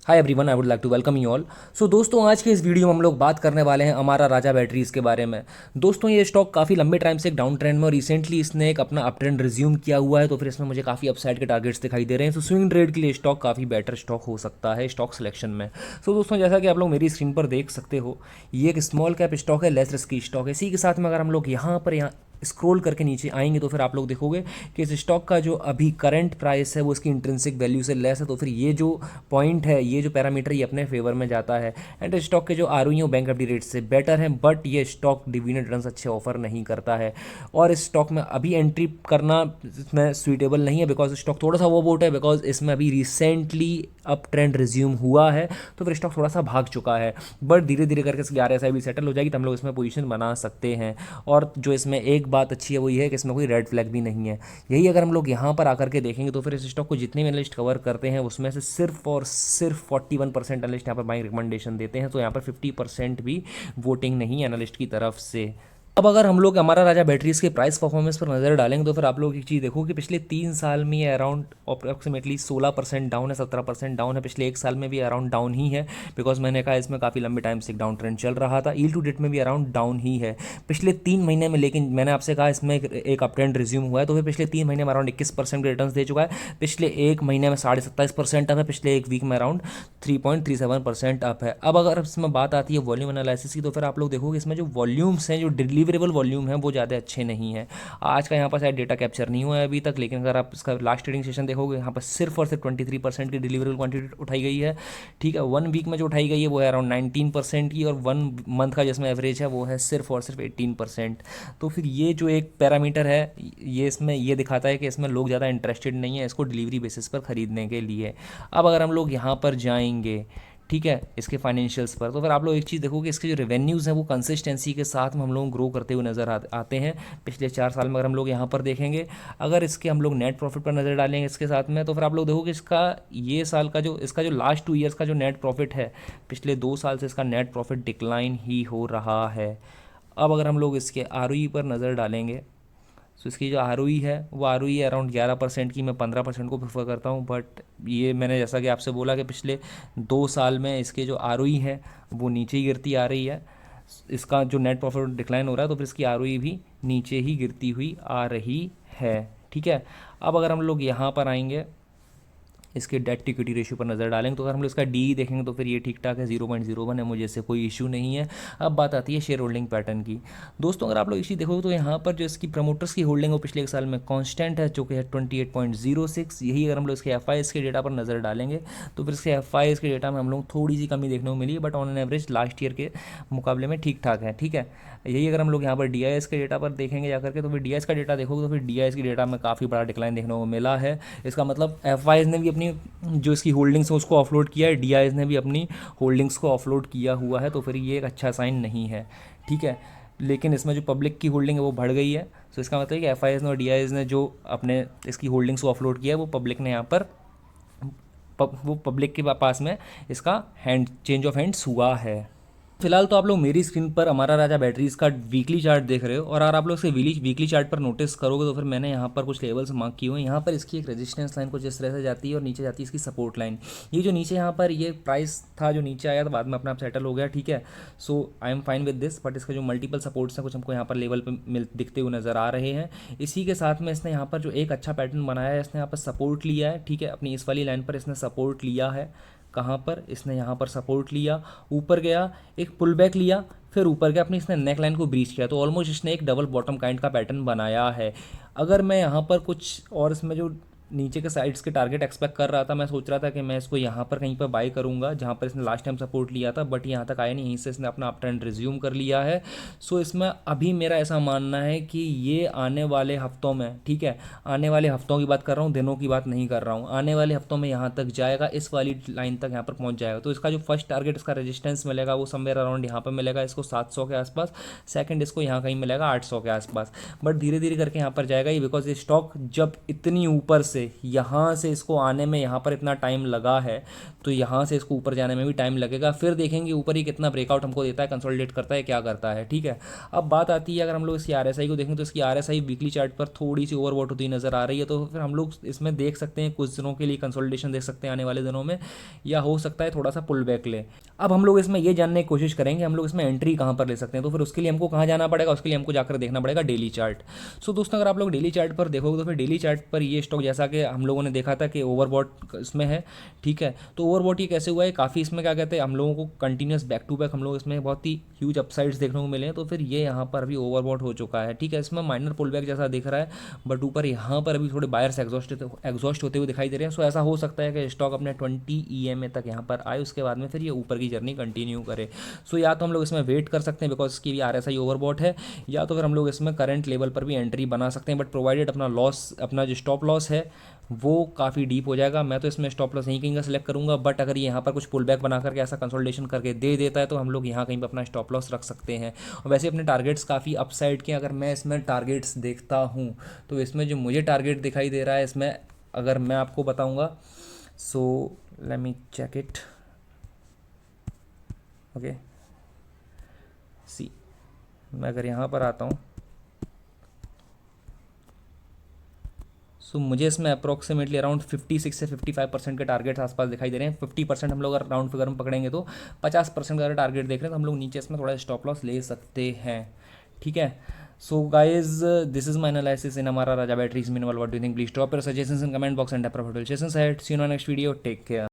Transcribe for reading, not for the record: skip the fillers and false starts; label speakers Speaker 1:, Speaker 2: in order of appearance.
Speaker 1: Hi everyone, I would like to welcome you all. So दोस्तों, आज के इस वीडियो में हम लोग बात करने वाले हैं अमारा राजा बैटरीज़ के बारे में। दोस्तों, ये स्टॉक काफ़ी लंबे टाइम से एक डाउन ट्रेंड में और रिसेंटली इसने एक अपना अप ट्रेंड रिज्यूम किया हुआ है, तो फिर इसमें मुझे काफ़ी अपसाइड के टारगेट्स दिखाई दे रहे हैं। सो स्विंग ट्रेड के लिए स्टॉक काफ़ी बेटर स्टॉक हो सकता है स्टॉक सिलेक्शन में। सो दोस्तों, जैसा कि आप लोग मेरी स्क्रीन पर देख सकते हो, ये एक स्मॉल कैप स्टॉक है, लेस रिस्की स्टॉक है। इसी के साथ में अगर हम लोग यहाँ स्क्रॉल करके नीचे आएंगे तो फिर आप लोग देखोगे कि इस स्टॉक का जो अभी करंट प्राइस है वो इसकी इंट्रिंसिक वैल्यू से लेस है। तो फिर ये जो पॉइंट है, ये जो पैरामीटर, ये अपने फेवर में जाता है। एंड स्टॉक के जो आरओई वो बैंक निफ्टी रेट से बेटर है, बट ये स्टॉक डिविडेंड रिटर्न्स अच्छे ऑफर नहीं करता है। और इस स्टॉक में अभी एंट्री करना इसमें सुइटेबल नहीं है, बिकॉज स्टॉक थोड़ा सा ओवरबोट है, बिकॉज इसमें अभी रिसेंटली अप ट्रेंड रिज्यूम हुआ है, तो फिर स्टॉक थोड़ा सा भाग चुका है। बट धीरे धीरे करके इसकी RSI भी सेटल हो जाएगी तो हम लोग इसमें पोजीशन बना सकते हैं। और जो इसमें एक बात अच्छी है वो ये है कि इसमें कोई रेड फ्लैग भी नहीं है। यही अगर हम लोग यहाँ पर आकर के देखेंगे तो फिर इस स्टॉक को जितने भी एनालिस्ट कवर करते हैं उसमें से सिर्फ और सिर्फ 41% एनालिस्ट यहाँ पर बाइंग रिकमेंडेशन देते हैं। तो यहाँ पर 50% भी वोटिंग नहीं है एनालिस्ट की तरफ से। अब अगर हम लोग हमारा राजा बैटरीज के प्राइस परफॉर्मेंस पर नज़र डालेंगे तो फिर आप लोग एक चीज़ देखो कि पिछले 3 साल में ये अराउंड अप्रॉक्सीमेटली 16% डाउन है, 17% डाउन है। पिछले एक साल में भी अराउंड डाउन ही है, बिकॉज मैंने कहा इसमें काफ़ी लंबे टाइम से एक डाउन ट्रेंड चल रहा था। ईल टू डेट में भी अराउंड डाउन ही है पिछले 3 महीने में। लेकिन मैंने आपसे कहा इसमें एक अप ट्रेंड रिज्यूम हुआ है, तो फिर पिछले 3 महीने में अराउंड 21% के रिटर्न दे चुका है। पिछले एक महीने में 27.5% अप है। पिछले एक वीक में अराउंड 3.37% अप है। अब अगर इसमें बात आती है वॉल्यूम एनालिसिस की, तो फिर आप लोग देखोगे इसमें जो वॉल्यूम्स हैं, जो डिलीवरेबल वॉल्यूम है, वो ज़्यादा अच्छे नहीं है। आज का यहाँ पर शायद डेटा कैप्चर नहीं हुआ है अभी तक, लेकिन अगर आप इसका लास्ट ट्रेडिंग सेशन देखोगे, यहाँ पर सिर्फ और सिर्फ 23% की डिलीवरेबल क्वांटिटी उठाई गई है। ठीक है, 1 वीक में जो उठाई गई है वो है अराउंड 19% की, और 1 मंथ का जिसमें एवरेज है वो है सिर्फ और सिर्फ 18%। तो फिर ये जो एक पैरामीटर है, ये इसमें ये दिखाता है कि इसमें लोग ज़्यादा इंटरेस्टेड नहीं है इसको डिलीवरी बेसिस पर ख़रीदने के लिए। अब अगर हम लोग यहाँ पर जाएंगे, ठीक है, इसके फाइनेंशियल्स पर, तो फिर आप लोग एक चीज़ देखो कि इसके जो रेवेन्यूज़ हैं वो कंसिस्टेंसी के साथ में हम लोग ग्रो करते हुए नज़र आते हैं। पिछले 4 साल में अगर हम लोग यहाँ पर देखेंगे, अगर इसके हम लोग नेट प्रॉफिट पर नज़र डालेंगे इसके साथ में, तो फिर आप लोग देखो कि इसका ये साल का जो इसका जो लास्ट 2 ईयर्स का जो नेट प्रॉफिट है, पिछले 2 साल से इसका नेट प्रॉफिट डिक्लाइन ही हो रहा है। अब अगर हम लोग इसके ROE पर नज़र डालेंगे, सो इसकी जो ROE है वो ROE अराउंड 11% की। मैं 15% को प्रेफर करता हूँ, बट ये मैंने जैसा कि आपसे बोला कि पिछले 2 साल में इसके जो ROE है वो नीचे ही गिरती आ रही है। इसका जो नेट प्रॉफिट डिक्लाइन हो रहा है, तो फिर इसकी ROE भी नीचे ही गिरती हुई आ रही है। ठीक है, अब अगर हम लोग यहाँ पर आएंगे, इसके डेट टू इक्विटी रेशियो पर नज़र डालेंगे, तो अगर हम लोग इसका DE देखेंगे तो फिर ये ठीक ठाक है, 0.01 है, मुझे इससे कोई इशू नहीं है। अब बात आती है शेयर होल्डिंग पैटर्न की। दोस्तों, अगर आप लोग इसी देखोगे तो यहाँ पर जो इसकी प्रमोटर्स की होल्डिंग है वो पिछले एक साल में कांस्टेंट है, जो कि है 28.06। यही अगर हम लोग इसके FIs के डेटा पर नज़र डालेंगे तो फिर इसके FIs के डेटा में हम लोग थोड़ी सी कमी देखने को मिली है, but on an average last year के मुकाबले में ठीक ठाक है। ठीक है, यही अगर हम लोग यहाँ पर DIs के डेटा पर देखेंगे जाकर के, तो फिर DIs का डेटा देखोगे तो फिर DIs के डेटा में काफ़ी बड़ा डिक्लाइन देखने को मिला है। इसका मतलब FIs ने भी अपनी जो इसकी होल्डिंग्स है उसको ऑफलोड किया है, DIs ने भी अपनी होल्डिंग्स को ऑफलोड किया हुआ है, तो फिर ये एक अच्छा साइन नहीं है। ठीक है, लेकिन इसमें जो पब्लिक की होल्डिंग है वो बढ़ गई है, तो इसका मतलब है कि FIs ने और DIs ने जो अपने इसकी होल्डिंग्स को ऑफलोड किया है वो पब्लिक ने यहाँ पर वो पब्लिक के पास में इसका हैंड चेंज ऑफ हैंड्स हुआ है। फिलहाल तो आप लोग मेरी स्क्रीन पर हमारा राजा बैटरीज का वीकली चार्ट देख रहे हो, और अगर आप लोग इसे वीकली चार्ट पर नोटिस करोगे तो फिर मैंने यहाँ पर कुछ लेवल्स मार्क किए हुए हैं। यहाँ पर इसकी एक रेजिस्टेंस लाइन कुछ इस तरह से जाती है और नीचे जाती है इसकी सपोर्ट लाइन। ये जो नीचे यहाँ पर ये प्राइस था जो नीचे आया तो बाद में अपने आप सेटल हो गया। ठीक है, so I am fine with this, but इसके जो मल्टीपल सपोर्ट्स हैं कुछ हमको यहाँ पर लेवल पर दिखते हुए नजर आ रहे हैं। इसी के साथ में इसने यहाँ पर जो एक अच्छा पैटर्न बनाया है, इसने यहाँ पर सपोर्ट लिया है। ठीक है, अपनी इस वाली लाइन पर इसने सपोर्ट लिया है। कहाँ पर इसने यहाँ पर सपोर्ट लिया, ऊपर गया, एक पुल बैक लिया, फिर ऊपर गया, अपनी इसने नेक लाइन को ब्रीच किया, तो ऑलमोस्ट इसने एक डबल बॉटम काइंड का पैटर्न बनाया है। अगर मैं यहाँ पर कुछ और इसमें जो नीचे के साइड्स के टारगेट एक्सपेक्ट कर रहा था, मैं सोच रहा था कि मैं इसको यहाँ पर कहीं पर बाई करूँगा जहाँ पर इसने लास्ट टाइम सपोर्ट लिया था, बट यहाँ तक आया नहीं, यहीं से इसने अपना अप ट्रेंड रिज्यूम कर लिया है। सो इसमें अभी मेरा ऐसा मानना है कि ये आने वाले हफ्तों में, ठीक है, आने वाले हफ्तों की बात कर रहा हूँ, दिनों की बात नहीं कर रहा हूँ, आने वाले हफ्तों में यहाँ तक जाएगा, इस वाली लाइन तक यहाँ पर पहुँच जाएगा। तो इसका जो फर्स्ट टारगेट इसका रेजिस्टेंस मिलेगा वो समवेयर अराउंड यहाँ पर मिलेगा इसको 700 के आसपास, सेकंड इसको यहाँ कहीं मिलेगा 800 के आसपास, बट धीरे धीरे करके यहाँ पर जाएगा ही, बिकॉज ये स्टॉक जब इतनी ऊपर यहाँ से इसको आने में यहाँ पर इतना टाइम लगा है, तो यहाँ से इसको ऊपर जाने में भी टाइम लगेगा। फिर देखेंगे ऊपर ही कितना ब्रेकआउट हमको देता है, कंसोलिडेट करता है, क्या करता है। ठीक है, अब बात आती है अगर हम लोग इसकी RSI को देखें तो इसकी RSI वीकली चार्ट पर थोड़ी सी ओवरबॉट होती नज़र आ रही है, तो फिर हम लोग इसमें देख सकते हैं कुछ दिनों के लिए कंसोलिडेशन देख सकते हैं आने वाले दिनों में, या हो सकता है थोड़ा सा पुल बैक ले। अब हम लोग इसमें ये जानने की कोशिश करेंगे हम लोग इसमें एंट्री कहाँ पर ले सकते हैं, तो फिर उसके लिए हमको कहाँ जाना पड़ेगा, उसके लिए हमको जाकर देखना पड़ेगा डेली चार्ट। सो दोस्तों अगर आप लोग डेली चार्ट पर देखोगे तो फिर डेली चार्ट पर ये स्टॉक जैसा कि हम लोगों ने देखा था कि ओवरबॉट इसमें है। ठीक है, तो ओवरबॉट ये कैसे हुआ है, काफ़ी इसमें क्या कहते हैं हम लोगों को कंटिन्यूस बैक टू बैक हम लोग इसमें बहुत ही ह्यूज अपसाइड्स देखने को मिले हैं, तो फिर ये यहाँ पर अभी ओवरबॉट हो चुका है। ठीक है, इसमें माइनर पुल बैक जैसा दिख रहा है, बट ऊपर यहाँ पर अभी थोड़े बायर्स एग्जॉस्ट होते हुए दिखाई दे रहे हैं। सो ऐसा हो सकता है कि स्टॉक अपने 20 EMA तक यहाँ पर आए, उसके बाद में फिर ये ऊपर की जर्नी कंटिन्यू करे। सो या तो हम लोग इसमें वेट कर सकते हैं बिकॉज इसकी भी RSI ओवरबॉट है, या तो फिर हम लोग इसमें करंट लेवल पर भी एंट्री बना सकते हैं, बट प्रोवाइडेड अपना लॉस, अपना जो स्टॉप लॉस है वो काफ़ी डीप हो जाएगा। मैं तो इसमें स्टॉप लॉस नहीं कहीं का सिलेक्ट करूंगा, बट अगर ये यहाँ पर कुछ पुल बैक बना करके ऐसा कंसोलिडेशन करके दे देता है तो हम लोग यहाँ कहीं पर अपना स्टॉप लॉस रख सकते हैं। और वैसे अपने टारगेट्स काफ़ी अपसाइड के, अगर मैं इसमें टारगेट्स देखता हूँ तो इसमें जो मुझे टारगेट दिखाई दे रहा है इसमें, अगर मैं आपको बताऊँगा, so let me check it. Okay, see मैं अगर यहाँ पर आता हूँ, सो मुझे इसमें अप्रॉक्सीमेटली अराउंड 56 से 55% के टारगेट्स आसपास दिखाई दे रहे हैं। 50% हम लोग अगर राउंड फिगर में पकड़ेंगे तो 50% का अगर टारगेट देख रहे हैं तो हम लोग नीचे इसमें थोड़ा स्टॉप लॉस ले सकते हैं। ठीक है, so guys this is my analysis in Amara Raja batteries minimal. What do you think? Please drop your suggestions in comment box and see you in next video. Take care.